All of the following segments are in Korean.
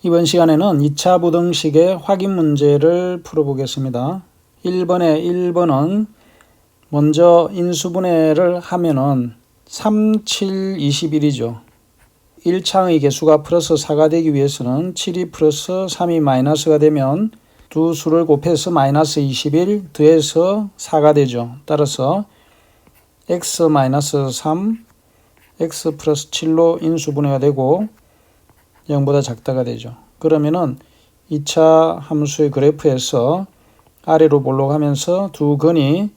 이번 시간에는 2차 부등식의 확인 문제를 풀어보겠습니다. 1번은 먼저 인수분해를 하면은 3, 7, 21이죠. 1차의 개수가 플러스 4가 되기 위해서는 7이 플러스 3이 마이너스가 되면 두 수를 곱해서 마이너스 21 더해서 4가 되죠. 따라서 x 마이너스 3, x 플러스 7로 인수분해가 되고 0보다 작다가 되죠. 그러면은 2차 함수의 그래프에서 아래로 올라가면서 두 근이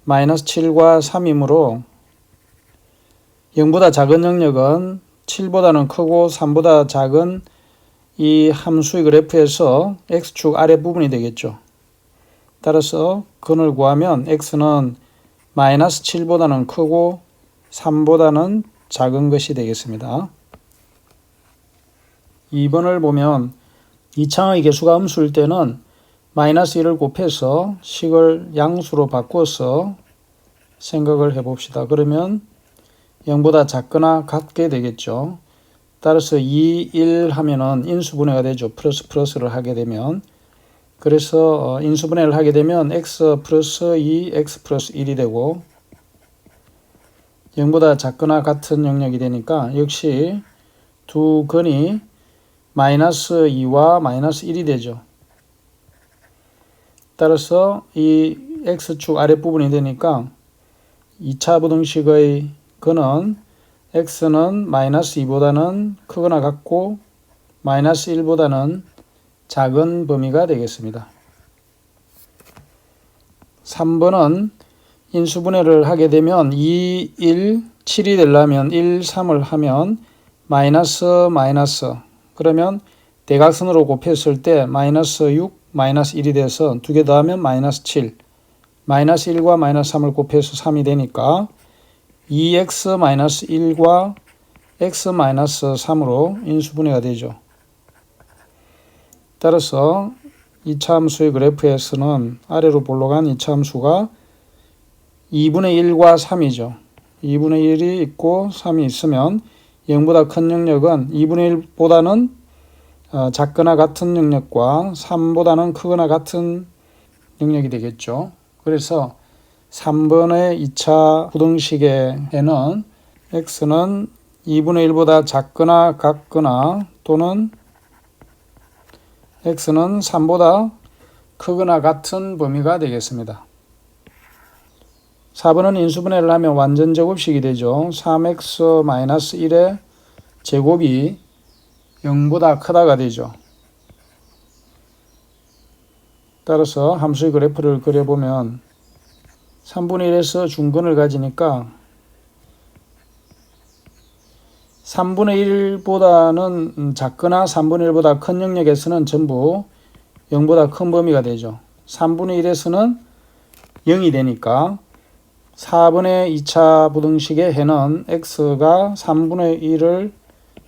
마이너스 7과 3이므로 0보다 작은 영역은 7보다는 크고 3보다 작은 이 함수의 그래프에서 x축 아랫부분이 되겠죠. 따라서 근을 구하면 x는 마이너스 7보다는 크고 3보다는 작은 것이 되겠습니다. 2번을 보면 2차의 개수가 음수일 때는 마이너스 1을 곱해서 식을 양수로 바꿔서 생각을 해봅시다. 그러면 0보다 작거나 같게 되겠죠. 따라서 2, 1 하면은 인수분해가 되죠. 플러스를 하게 되면. 그래서 인수분해를 하게 되면 x 플러스 2, x 플러스 1이 되고 0보다 작거나 같은 영역이 되니까 역시 두 근이 마이너스 2와 마이너스 1이 되죠. 따라서 이 x축 아랫부분이 되니까 2차 부등식의 근은 x는 마이너스 2보다는 크거나 같고 마이너스 1보다는 작은 범위가 되겠습니다. 3번은 인수분해를 하게 되면 2, 1, 7이 되려면 1, 3을 하면 마이너스 그러면 대각선으로 곱했을 때 마이너스 6, 마이너스 1이 돼서 두 개 더하면 마이너스 7, 마이너스 1과 마이너스 3을 곱해서 3이 되니까 2x 마이너스 1과 x 마이너스 3으로 인수분해가 되죠. 따라서 2차 함수의 그래프에서는 아래로 올라간 2차 함수가 2분의 1과 3이죠. 2분의 1이 있고 3이 있으면 0보다 큰 영역은 2분의 1보다는 작거나 같은 영역과 3보다는 크거나 같은 영역이 되겠죠. 그래서 3번의 2차 부등식에는 x는 2분의 1보다 작거나 같거나 또는 x는 3보다 크거나 같은 범위가 되겠습니다. 4번은 인수분해를 하면 완전 제곱식이 되죠. 3x-1의 제곱이 0보다 크다가 되죠. 따라서 함수의 그래프를 그려보면 3분의 1에서 중근을 가지니까 3분의 1보다는 작거나 3분의 1보다 큰 영역에서는 전부 0보다 큰 범위가 되죠. 3분의 1에서는 0이 되니까 4번의 2차 부등식의 해는 x가 3분의 1을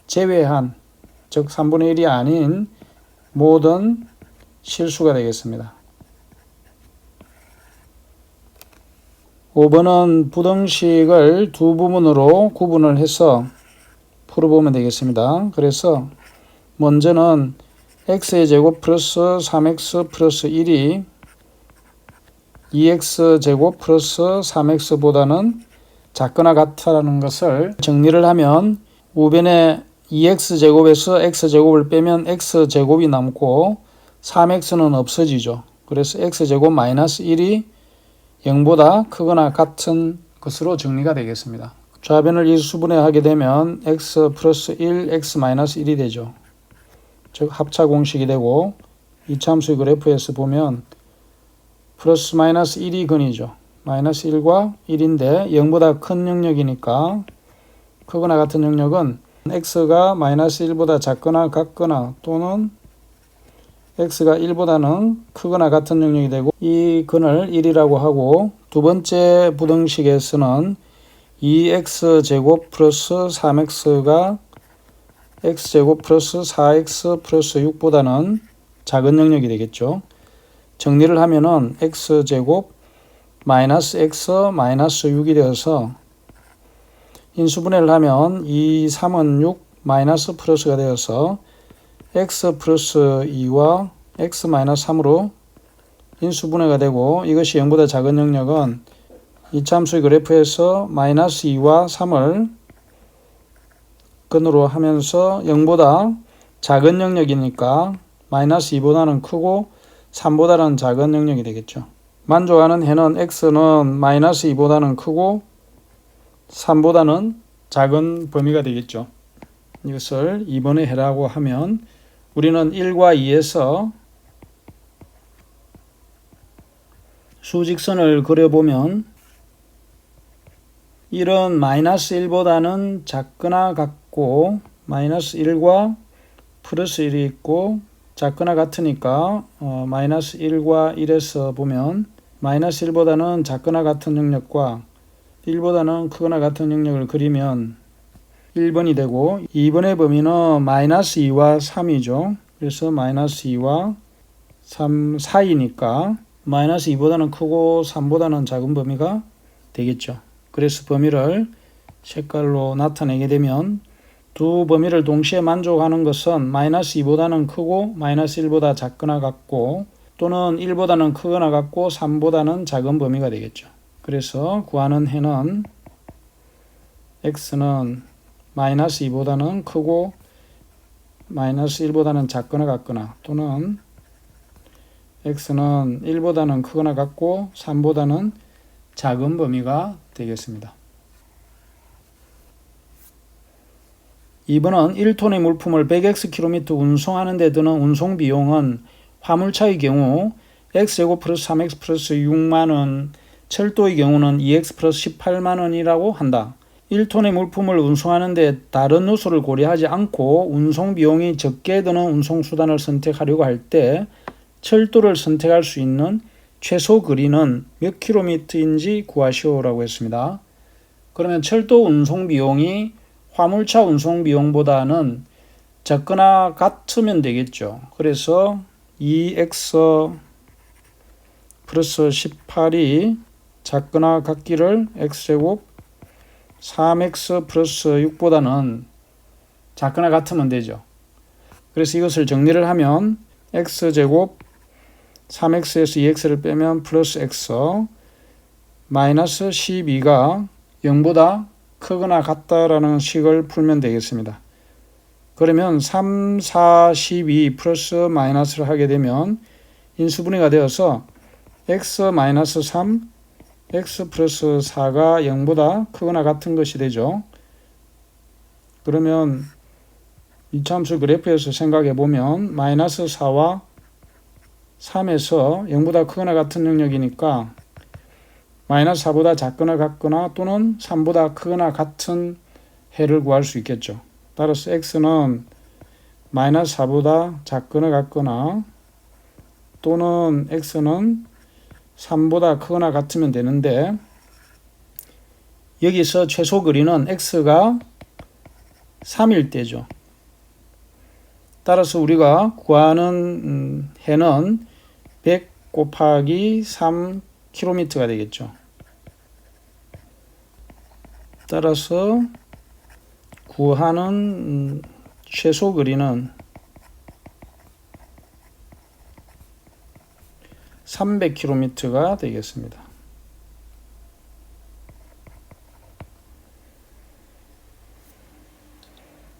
제외한, 즉 3분의 1이 아닌 모든 실수가 되겠습니다. 5번은 부등식을 두 부분으로 구분을 해서 풀어보면 되겠습니다. 그래서 먼저는 x의 제곱 플러스 3x 플러스 1이 2x제곱 플러스 3x보다는 작거나 같다는 것을 정리를 하면 우변에 2x제곱에서 x제곱을 빼면 x제곱이 남고 3x는 없어지죠. 그래서 x제곱 마이너스 1이 0보다 크거나 같은 것으로 정리가 되겠습니다. 좌변을 이수분해하게 되면 x 플러스 1, x 마이너스 1이 되죠. 즉 합차 공식이 되고 이차함수의 그래프에서 보면 플러스 마이너스 1이 근이죠. 마이너스 1과 1인데 0보다 큰 영역이니까 크거나 같은 영역은 x가 마이너스 1보다 작거나 같거나 또는 x가 1보다는 크거나 같은 영역이 되고 이 근을 1이라고 하고 두 번째 부등식에서는 2x제곱 플러스 3x가 x제곱 플러스 4x 플러스 6보다는 작은 영역이 되겠죠. 정리를 하면은 x제곱 마이너스 x 마이너스 6이 되어서 인수분해를 하면 2, 3은 6 마이너스 플러스가 되어서 x 플러스 2와 x 마이너스 3으로 인수분해가 되고 이것이 0보다 작은 영역은 이차함수의 그래프에서 마이너스 2와 3을 근으로 하면서 0보다 작은 영역이니까 마이너스 2보다는 크고 3보다는 작은 영역이 되겠죠. 만족하는 해는 x는 마이너스 2보다는 크고 3보다는 작은 범위가 되겠죠. 이것을 2번의 해라고 하면 우리는 1과 2에서 수직선을 그려보면 1은 마이너스 1보다는 작거나 같고 마이너스 1과 플러스 1이 있고 작거나 같으니까 마이너스 1과 1에서 보면 마이너스 1보다는 작거나 같은 영역과 1보다는 크거나 같은 영역을 그리면 1번이 되고 2번의 범위는 마이너스 2와 3이죠. 그래서 마이너스 2와 3 사이니까 마이너스 2보다는 크고 3보다는 작은 범위가 되겠죠. 그래서 범위를 색깔로 나타내게 되면 두 범위를 동시에 만족하는 것은 마이너스 2보다는 크고 마이너스 1보다 작거나 같고 또는 1보다는 크거나 같고 3보다는 작은 범위가 되겠죠. 그래서 구하는 해는 x는 마이너스 2보다는 크고 마이너스 1보다는 작거나 같거나 또는 x는 1보다는 크거나 같고 3보다는 작은 범위가 되겠습니다. 2번은 1톤의 물품을 100x km 운송하는 데 드는 운송 비용은 화물차의 경우 x제곱 플러스 3x 플러스 6만원, 철도의 경우는 2x 플러스 18만원이라고 한다. 1톤의 물품을 운송하는 데 다른 요소를 고려하지 않고 운송 비용이 적게 드는 운송수단을 선택하려고 할 때 철도를 선택할 수 있는 최소 거리는 몇 킬로미터인지 구하시오라고 했습니다. 그러면 철도 운송 비용이 화물차 운송 비용보다는 적거나 같으면 되겠죠. 그래서 2x 플러스 18이 작거나 같기를 x제곱 3x 플러스 6보다는 작거나 같으면 되죠. 그래서 이것을 정리를 하면 x제곱 3x에서 2x를 빼면 플러스 x 마이너스 12가 0보다 크거나 같다라는 식을 풀면 되겠습니다. 그러면 3, 4, 12 플러스 마이너스를 하게 되면 인수분해가 되어서 x 마이너스 3, x 플러스 4가 0보다 크거나 같은 것이 되죠. 그러면 이차함수 그래프에서 생각해 보면 마이너스 4와 3에서 0보다 크거나 같은 영역이니까 마이너스 4보다 작거나 같거나 또는 3보다 크거나 같은 해를 구할 수 있겠죠. 따라서 x는 마이너스 4보다 작거나 같거나 또는 x는 3보다 크거나 같으면 되는데 여기서 최소 거리는 x가 3일 때죠. 따라서 우리가 구하는 해는 100 곱하기 3km가 되겠죠. 따라서 구하는 최소 거리는 300km가 되겠습니다.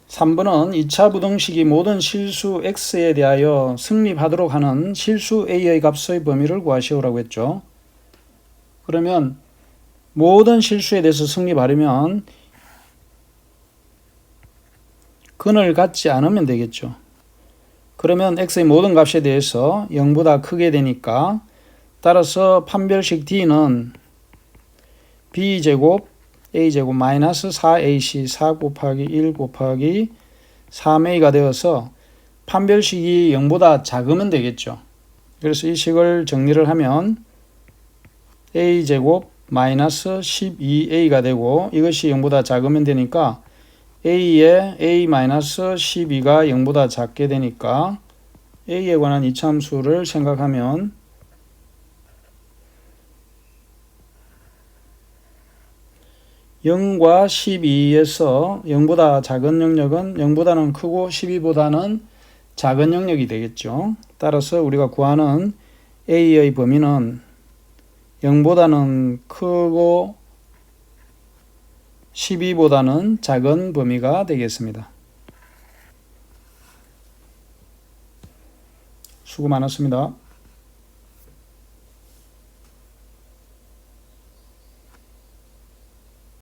3번은 2차 부등식이 모든 실수 x에 대하여 성립하도록 하는 실수 a의 값의 범위를 구하시오라고 했죠. 그러면 모든 실수에 대해서 성립하려면 근을 갖지 않으면 되겠죠. 그러면 x의 모든 값에 대해서 0보다 크게 되니까 따라서 판별식 d는 b제곱 a제곱 마이너스 4ac 4 곱하기 1 곱하기 3a가 되어서 판별식이 0보다 작으면 되겠죠. 그래서 이 식을 정리를 하면 a제곱 마이너스 12a가 되고 이것이 0보다 작으면 되니까 a에 a 마이너스 12가 0보다 작게 되니까 a에 관한 이차함수를 생각하면 (0과 12에서) 0보다 작은 영역은 0보다는 크고 12보다는 작은 영역이 되겠죠. 따라서 우리가 구하는 A의 범위는 0보다는 크고 12보다는 작은 범위가 되겠습니다. 수고 많았습니다.